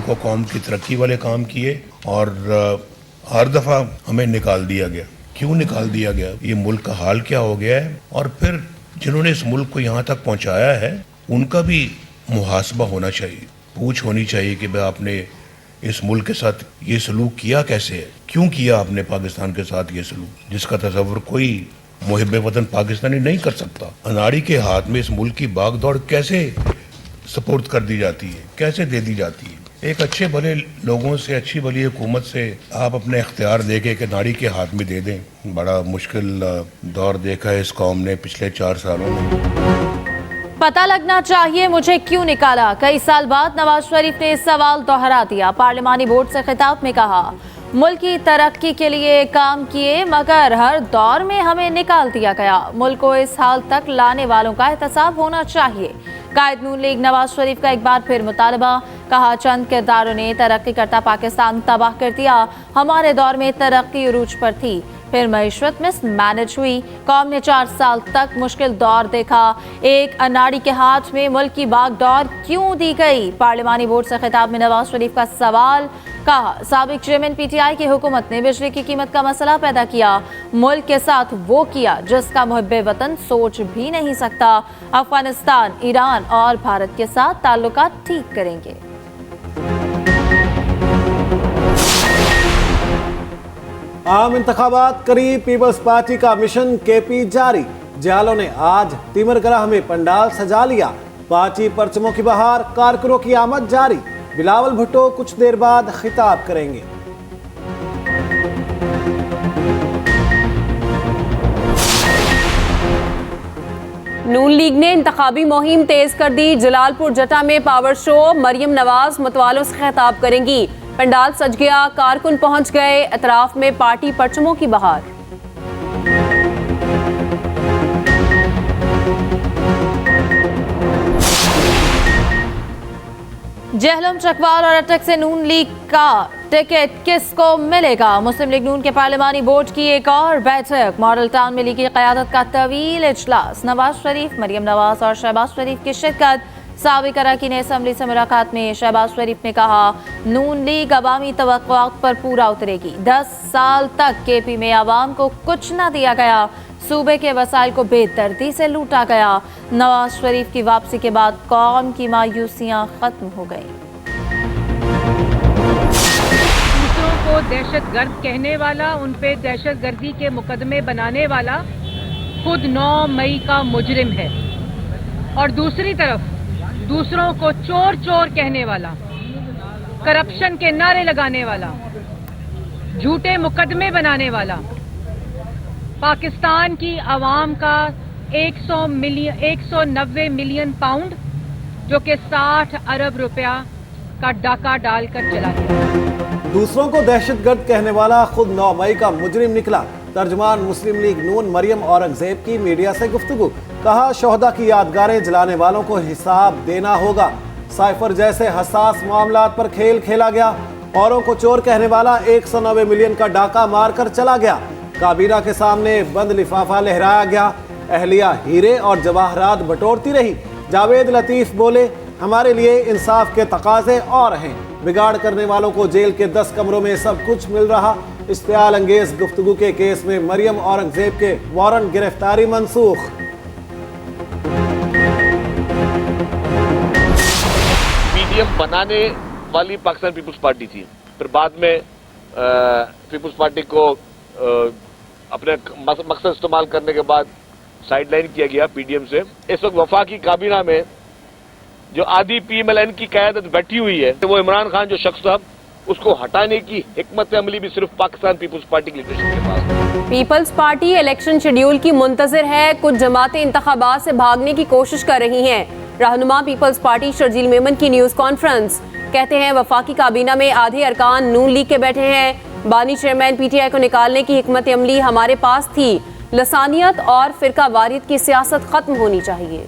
को कौम की तरक्की वाले काम किए और हर दफ़ा हमें निकाल दिया गया। क्यों निकाल दिया गया, ये मुल्क का हाल क्या हो गया है, और फिर जिन्होंने इस मुल्क को यहाँ तक पहुँचाया है उनका भी मुहासबा होना चाहिए, पूछ होनी चाहिए कि भाई आपने इस मुल्क के साथ ये सलूक किया कैसे है, क्यों किया आपने पाकिस्तान के साथ ये सलूक, जिसका तसव्वुर कोई मुहिब वतन पाकिस्तानी नहीं कर सकता। अनाड़ी के हाथ में इस मुल्क की भाग दौड़ कैसे सपोर्ट कर दी जाती है, कैसे दे दी जाती है। एक अच्छे भले लोगों से, अच्छी भली हुकूमत से आप अपने इख्तियार दे के नाड़ी के हाथ में दे दें। बड़ा मुश्किल दौर देखा है इस कौम ने पिछले 4 सालों में। पता लगना चाहिए मुझे क्यों निकाला। कई साल बाद नवाज शरीफ ने सवाल दोहरा दिया। पार्लिमानी बोर्ड से खिताब में कहा, मुल्क की तरक्की के लिए काम किए मगर हर दौर में हमें निकाल दिया गया। मुल्क को इस हाल तक लाने वालों का एहतसाब होना चाहिए। कायद नून लीग नवाज शरीफ का एक बार फिर मुतालबा। कहा, चंद किरदारों ने तरक्की करता पाकिस्तान तबाह कर दिया। हमारे दौर में तरक्की उरूज पर थी, फिर मईशत मिसमैनेज हुई। कौम ने 4 साल तक मुश्किल दौर देखा। एक अनाड़ी के हाथ में मुल्क की बागडोर क्यों दी गई। पार्लिमानी बोर्ड से खिताब में नवाज शरीफ का सवाल। कहा, साबिक चेयरमैन पीटीआई की हुकूमत ने बिजली की कीमत का मसला पैदा किया। मुल्क के साथ वो किया जिसका मुहिब्बे वतन सोच भी नहीं सकता। अफगानिस्तान, ईरान और भारत के साथ ताल्लुकात ठीक करेंगे। आम इंतखाबात करीब, पीपल्स पार्टी का मिशन केपी जारी। जियालों ने आज तिमरगराह में पंडाल सजा लिया। पार्टी परचमों की बहार, कारकुनों की आमद जारी। बिलावल भुट्टो कुछ देर बाद खिताब करेंगे। नून लीग ने इंतखाबी मुहिम तेज कर दी। जलालपुर जटा में पावर शो, मरियम नवाज मतवालों से खिताब करेंगी। पंडाल सज गया, कारकुन पहुंच गए। अतराफ में पार्टी परचमों की बहार। जहलम, चकवाल और अटक से नून लीग का टिकट किसको मिलेगा। मुस्लिम लीग नून के पार्लिमानी बोर्ड की एक और बैठक। मॉडल टाउन में लीग की क़यादत का तवील इजलास। नवाज शरीफ, मरियम नवाज और शहबाज शरीफ की शिरकत। साबिक अरकान असम्बली से मुलाकात में शहबाज शरीफ ने कहा, नून लीग अवामी तवक्कुआत पर पूरा उतरेगी। 10 साल तक केपी में आवाम को कुछ न दिया गया। सूबे के वसाइल को बेदर्दी से लूटा गया। नवाज शरीफ की वापसी के बाद कौम की मायूसियां खत्म हो गई। दूसरों को दहशतगर्द कहने वाला, उन पे दहशतगर्दी के मुकदमे बनाने वाला खुद 9 मई का मुजरिम है, और दूसरी तरफ दूसरों को चोर चोर कहने वाला, करप्शन के नारे लगाने वाला, झूठे मुकदमे बनाने वाला, पाकिस्तान की आवाम का 190 मिलियन पाउंड जो कि 60 अरब रुपया का डाका डालकर चला गया। दूसरों को दहशतगर्द कहने वाला खुद 9 मई का मुजरिम निकला। तर्जुमान मुस्लिम लीग नून मरियम औरंगजेब की मीडिया से गुफ्तगू। कहा, शोहदा की यादगारें जलाने वालों को हिसाब देना होगा। साइफर जैसे हसास मामलात पर खेल खेला गया। औरों को चोर कहने वाला 190 मिलियन का डाका मारकर चला गया। काबीना के सामने बंद लिफाफा लहराया गया। अहलिया हीरे और जवाहरात बटोरती रही। जावेद लतीफ बोले, हमारे लिए इंसाफ के तकाजे और हैं। बिगाड़ करने वालों को जेल के 10 कमरों में सब कुछ मिल रहा। इश्तियाल अंगेज गुफ्तगू के केस में मरियम औरंगजेब के वारंट गिरफ्तारी मंसूख। पीडीएम बनाने वाली पाकिस्तान पीपुल्स पार्टी थी, फिर बाद में पीपुल्स पार्टी को अपने मकसद इस्तेमाल करने के बाद साइडलाइन किया गया पीडीएम से। इस वक्त वफाकी काबीना में जो आधी पीएमएलएन की क़यादत बैठी हुई है, वो इमरान खान जो शख्स था, उसको हटाने की हिकमत अमली भी सिर्फ पाकिस्तान पीपुल्स पार्टी की लीडरशिप के पास है। पीपल्स पार्टी इलेक्शन शेड्यूल की मुंतजर है। कुछ जमातें इंतखाबात से भागने की कोशिश कर रही हैं। रहनुमा पीपल्स पार्टी शर्जील मेमन की न्यूज़ कॉन्फ्रेंस। कहते हैं, वफाकी काबीना में आधे अरकान नून लीग के बैठे हैं। बानी चेयरमैन पीटीआई को निकालने की हिकमत अमली हमारे पास थी। लसानियत और फिरका वारियत की सियासत खत्म होनी चाहिए।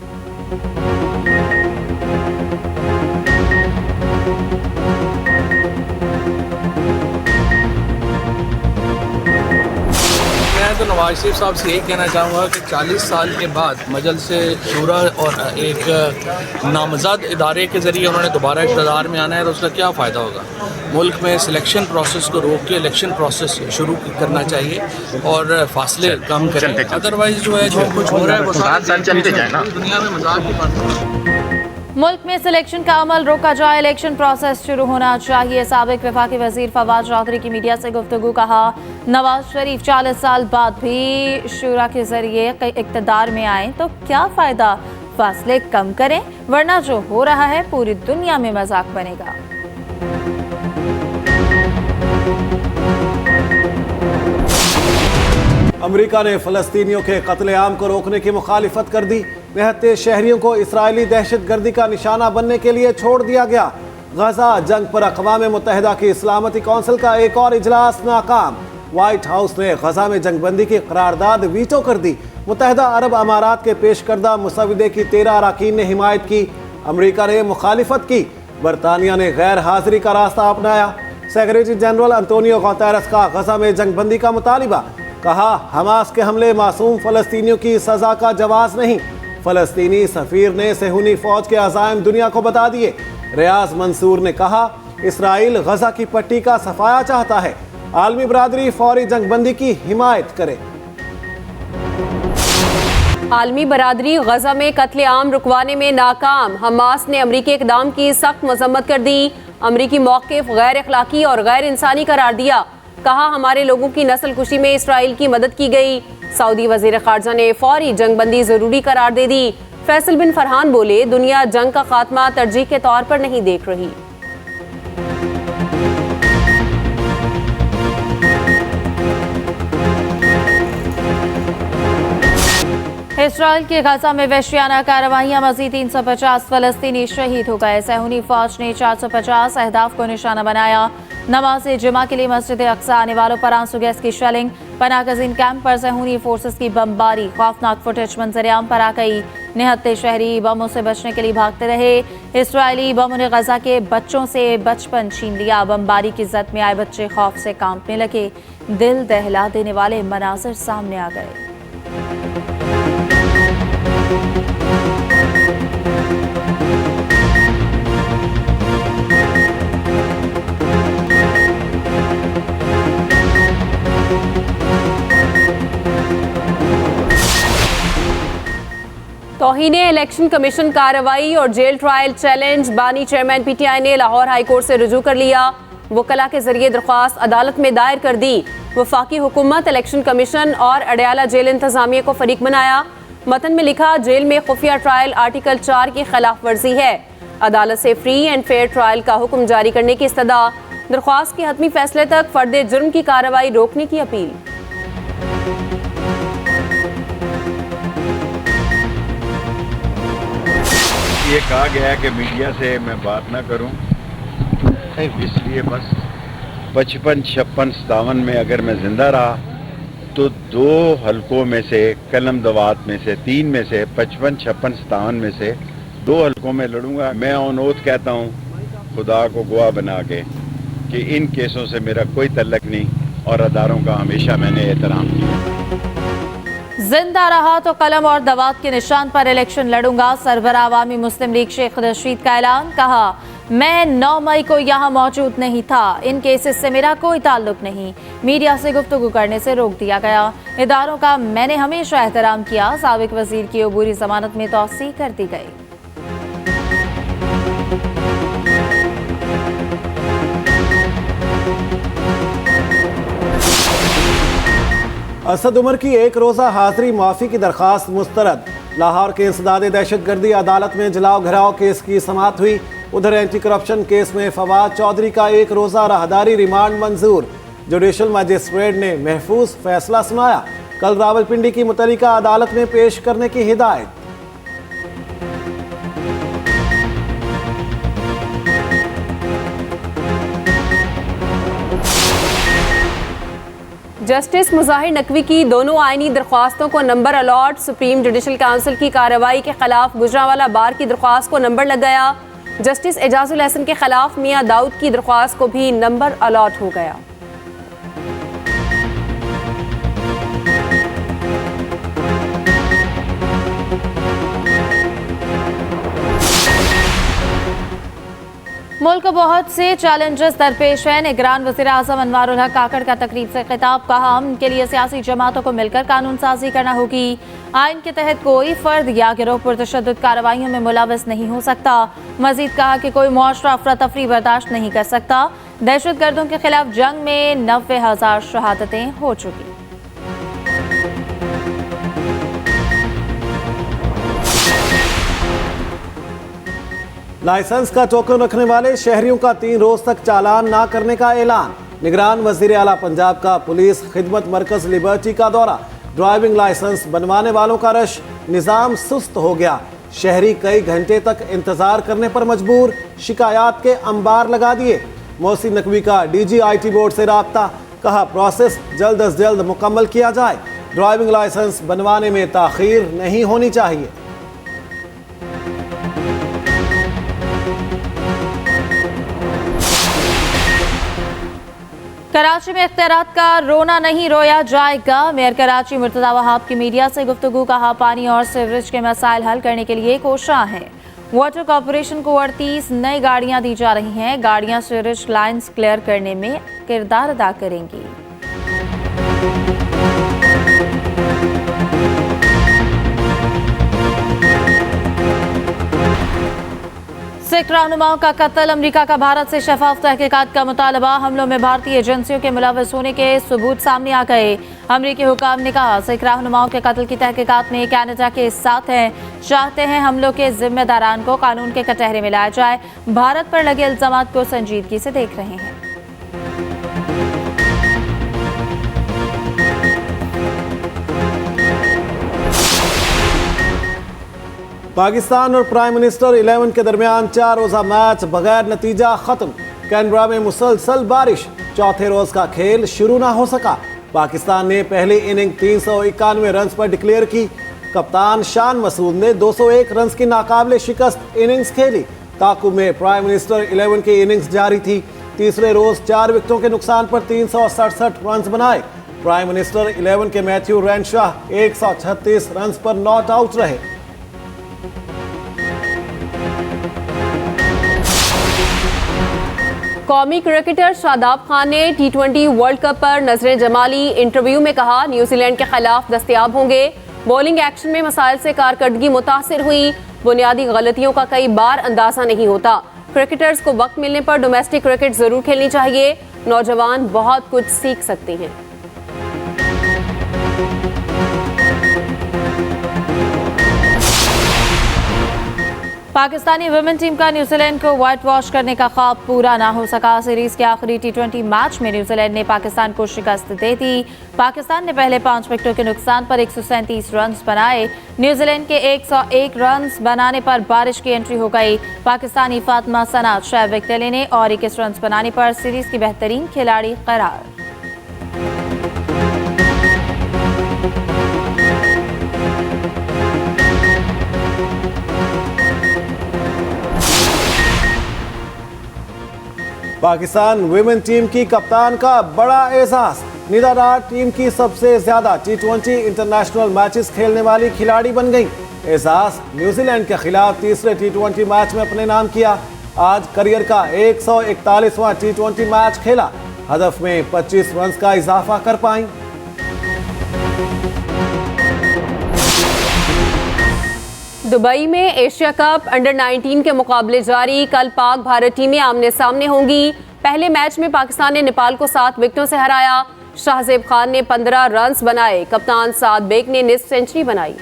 तो नवाज शरीफ साहब से यही कहना चाहूँगा कि 40 साल के बाद मजलिस शूरा और एक नामज़द इदारे के ज़रिए उन्होंने दोबारा इक़्तिदार में आना है, तो उसका क्या फ़ायदा होगा। मुल्क में सिलेक्शन प्रोसेस को रोक के इलेक्शन प्रोसेस शुरू करना चाहिए और फासले कम करें, अदरवाइज़ जो है जो कुछ हो रहा है वो दुनिया में मजाक की बात। मुल्क में सिलेक्शन का अमल रोका जाए, इलेक्शन प्रोसेस शुरू होना चाहिए। साबिक वफाकी वजीर फवाद चौधरी की मीडिया से गुफ्तगू। कहा, नवाज शरीफ 40 साल बाद भी शूरा के जरिए इक़्तिदार में आए तो क्या फ़ायदा, फासले कम करें वरना जो हो रहा है पूरी दुनिया में मजाक बनेगा। अमेरिका ने फ़लस्तीनियों के कत्लेआम को रोकने की मुखालिफत कर दी। 72 शहरियों को इसराइली दहशतगर्दी का निशाना बनने के लिए छोड़ दिया गया। गजा जंग पर अक़वाम मुत्तहिदा की सलामती कौंसिल का एक और इजलास नाकाम। व्हाइट हाउस ने गजा में जंगबंदी की करारदाद वीटो कर दी। मुत्तहिदा अरब अमारात के पेश करदा मुसविदे की 13 अरकान ने हिमायत की, अमरीका ने मुखालिफत की। बरतानिया ने गैर हाजिरी का रास्ता अपनाया। सेक्रेटरी जनरल अंतोनियो गुतेरेस का गजा में जंगबंदी का मुतालिबा। कहा, हमास के हमले मासूम फ़लस्तीनियों की सज़ा का जवाज़ नहीं। फ़लस्तीनी सफ़ीर ने सेहूनी फ़ौज के अज़ाइम दुनिया को बता दिए। रियाज मंसूर ने कहा, इसराइल गजा की पट्टी का सफाया चाहता है, आलमी बरादरी फौरी जंगबंदी की हिमायत करे। आलमी बरादरी गजा में कत्लेआम रुकवाने में नाकाम। हमास ने अमरीकी इक़दाम की सख्त मजम्मत कर दी। अमरीकी मौक़िफ़ गैर अखलाकी और गैर इंसानी करार दिया। कहा, हमारे लोगों की नस्ल कुशी में इसराइल की मदद की गई। सऊदी वज़ीर ख़ारजा ने फौरी जंगबंदी ज़रूरी करार दे दी। फैसल बिन फरहान बोले, दुनिया जंग का खात्मा तरजीह के तौर पर नहीं देख रही। इसराइल के गजा में वहशियाना कार्रवाइयां, मज़ीद 350 फ़लस्तीनी शहीद हो गए। सेहूनी फ़ौज ने 450 अहदाफ को निशाना बनाया। नमाज जुमा के लिए मस्जिद अक्सा आने वालों पर आंसू गैस की शेलिंग। पनागज़ीन कैंप पर सेहूनी फोर्सेस की बमबारी, खौफनाक फुटेज मंजर-ए-आम पर आ गई। निहत्ते शहरी बमों से बचने के लिए भागते रहे। इसराइली बमों ने गजा के बच्चों से बचपन छीन लिया। बमबारी की जद में आए बच्चे खौफ से कांपने लगे। दिल दहला देने वाले मनाज़िर सामने आ गए। तौहीने इलेक्शन कमीशन कार्रवाई और जेल ट्रायल चैलेंज। बानी चेयरमैन पीटीआई ने लाहौर हाई कोर्ट से रुजू कर लिया। वकला के जरिए दरख्वास्त अदालत में दायर कर दी। वफाकी हुकूमत इलेक्शन कमीशन और अडयाला जेल इंतजामिया को फरीक बनाया। मतन में लिखा, जेल में खुफिया ट्रायल आर्टिकल 4 की खिलाफ वर्जी है। अदालत से फ्री एंड फेयर ट्रायल का हुक्म जारी करने की इस्तदा। दरख्वास्त के हतमी फैसले तक फर्द जुर्म की कार्रवाई रोकने की अपील। ये कहा गया है कि मीडिया से मैं बात ना करूं, इसलिए बस 55, 56, 57 में अगर मैं जिंदा रहा तो 2 हलकों में से, कलम दवात में से 3 में से, 55, 56, 57 में से 2 हलकों में लड़ूंगा। मैं ऑन ओथ कहता हूं, खुदा को गवाह बना के, कि इन केसों से मेरा कोई तल्लक नहीं और अदारों का हमेशा मैंने एहतराम किया। जिंदा रहा तो कलम और दवात के निशान पर इलेक्शन लड़ूंगा। सरबराह अवामी मुस्लिम लीग शेख रशीद का ऐलान। कहा, मैं 9 मई को यहाँ मौजूद नहीं था, इन केसेस से मेरा कोई ताल्लुक नहीं। मीडिया से गुफ्तगू करने से रोक दिया गया। इदारों का मैंने हमेशा एहतराम किया। साबिक वजीर की अबूरी जमानत में तौसीह कर दी गई। असद उमर की 1 रोज़ा हाजिरी माफ़ी की दरख्वास्त मुस्तरद। लाहौर के इंसदाद दहशतगर्दी अदालत में जलाओ घराव केस की समाअत हुई। उधर एंटी करप्शन केस में फवाद चौधरी का 1 रोज़ा राहदारी रिमांड मंजूर। जुडिशल मजिस्ट्रेट ने महफूज फैसला सुनाया। कल रावलपिंडी की मुतल्लिका अदालत में पेश करने की हिदायत। जस्टिस मुजाहिर नकवी की दोनों आईनी दरख्वास्तों को number allot. Supreme judicial council की कार्रवाई के खिलाफ गुजरांवाला बार की दरख्वास्त को नंबर लग गया। जस्टिस एजाजुल हसन के खिलाफ मियां दाऊद की दरख्वास्त को भी नंबर अलॉट हो गया। मुल्क को बहुत से चैलेंजेस दरपेश हैं। निगरान वज़ीर आज़म अनवारुल हक काकड़ का तकरीब से खिताब, कहा इनके लिए सियासी जमातों को मिलकर कानून साजी करना होगी। आइन के तहत कोई फर्द या गिरोह पुरतशद्दुद कार्रवाइयों में मुलव्वस नहीं हो सकता। मजीद कहा कि कोई मुआशरा अफरा तफरी बर्दाश्त नहीं कर सकता। दहशतगर्दों के खिलाफ जंग में 90,000 शहादतें हो चुकी। लाइसेंस का टोकन रखने वाले शहरियों का 3 रोज तक चालान ना करने का ऐलान। निगरान वजीर आला पंजाब का पुलिस खिदमत मरकज लिबर्टी का दौरा। ड्राइविंग लाइसेंस बनवाने वालों का रश, निज़ाम सुस्त हो गया। शहरी कई घंटे तक इंतजार करने पर मजबूर, शिकायत के अंबार लगा दिए। मोहसिन नकवी का DGIT बोर्ड से राब्ता, कहा प्रोसेस जल्द अज जल्द मुकम्मल किया जाए। ड्राइविंग लाइसेंस बनवाने में ताखीर नहीं होनी चाहिए। कराची में इख्तियारात का रोना नहीं रोया जाएगा। मेयर कराची मुर्तज़ा वहाब की मीडिया से गुफ्तगू, कहा पानी और सीवरेज के मसाइल हल करने के लिए कोशिशां हैं। वाटर कॉरपोरेशन को 38 नई गाड़ियां दी जा रही हैं। गाड़ियां सीवरेज लाइन्स क्लियर करने में किरदार अदा करेंगी। सिख रहनुमाओं का कत्ल, अमरीका का भारत से शफाफ तहकीकात का मुतालबा। हमलों में भारतीय एजेंसियों के मुलव्वस होने के सबूत सामने आ गए। अमरीकी हुकाम ने कहा सिख रहनुमाओं के कत्ल की तहकीकात में कनाडा के साथ हैं। चाहते हैं हमलों के जिम्मेदारान को कानून के कटहरे में लाया जाए। भारत पर लगे इल्जामात को संजीदगी से देख रहे हैं। पाकिस्तान और प्राइम मिनिस्टर 11 के दरमियान 4 रोजा मैच बगैर नतीजा खत्म। कैनबरा में मुसलसल बारिश, चौथे रोज का खेल शुरू ना हो सका। पाकिस्तान ने पहली इनिंग 391 रन पर डिक्लेयर की। कप्तान शान मसूद ने 201 रन की नाकाबिले शिकस्त इनिंग्स खेली। ताकुब में प्राइम मिनिस्टर 11 की इनिंग्स जारी थी। तीसरे रोज 4 विकेटों के नुकसान पर 367 रन बनाए। प्राइम मिनिस्टर 11 के मैथ्यू रैनशाह 136 रन पर नॉट आउट रहे। कौमी क्रिकेटर शादाब खान ने T20 वर्ल्ड कप पर नजरें जमा ली। इंटरव्यू में कहा न्यूजीलैंड के खिलाफ दस्तयाब होंगे। बॉलिंग एक्शन में मसाइल से कारकर्दगी मुतासिर हुई। बुनियादी गलतियों का कई बार अंदाजा नहीं होता। क्रिकेटर्स को वक्त मिलने पर डोमेस्टिक क्रिकेट जरूर खेलनी चाहिए। नौजवान बहुत कुछ सीख सकते हैं। पाकिस्तानी वुमेन टीम का न्यूजीलैंड को व्हाइट वॉश करने का ख्वाब पूरा ना हो सका। सीरीज के आखिरी T20 मैच में न्यूजीलैंड ने पाकिस्तान को शिकस्त दे दी। पाकिस्तान ने पहले 5 विकेटों के नुकसान पर 137 रन बनाए। न्यूजीलैंड के 101 रन बनाने पर बारिश की एंट्री हो गई। पाकिस्तानी फातिमा सनात 6 विकेट लेने और 21 रन बनाने पर सीरीज की बेहतरीन खिलाड़ी करार। पाकिस्तान वुमेन टीम की कप्तान का बड़ा एहसास। निदा डार टीम की सबसे ज्यादा T20 इंटरनेशनल मैचेस खेलने वाली खिलाड़ी बन गई। एहसास न्यूजीलैंड के खिलाफ तीसरे T20 मैच में अपने नाम किया। आज करियर का 141वां T20 मैच खेला। हदफ में 25 रन का इजाफा कर पाई। दुबई में एशिया कप अंडर 19 के मुकाबले जारी। कल पाक भारत टीमें आमने सामने होंगी। पहले मैच में पाकिस्तान ने नेपाल को 7 विकेटों से हराया। शाहजेब खान ने 15 रन बनाए। कप्तान साद बेग ने निस्फ सेंचुरी बनाई।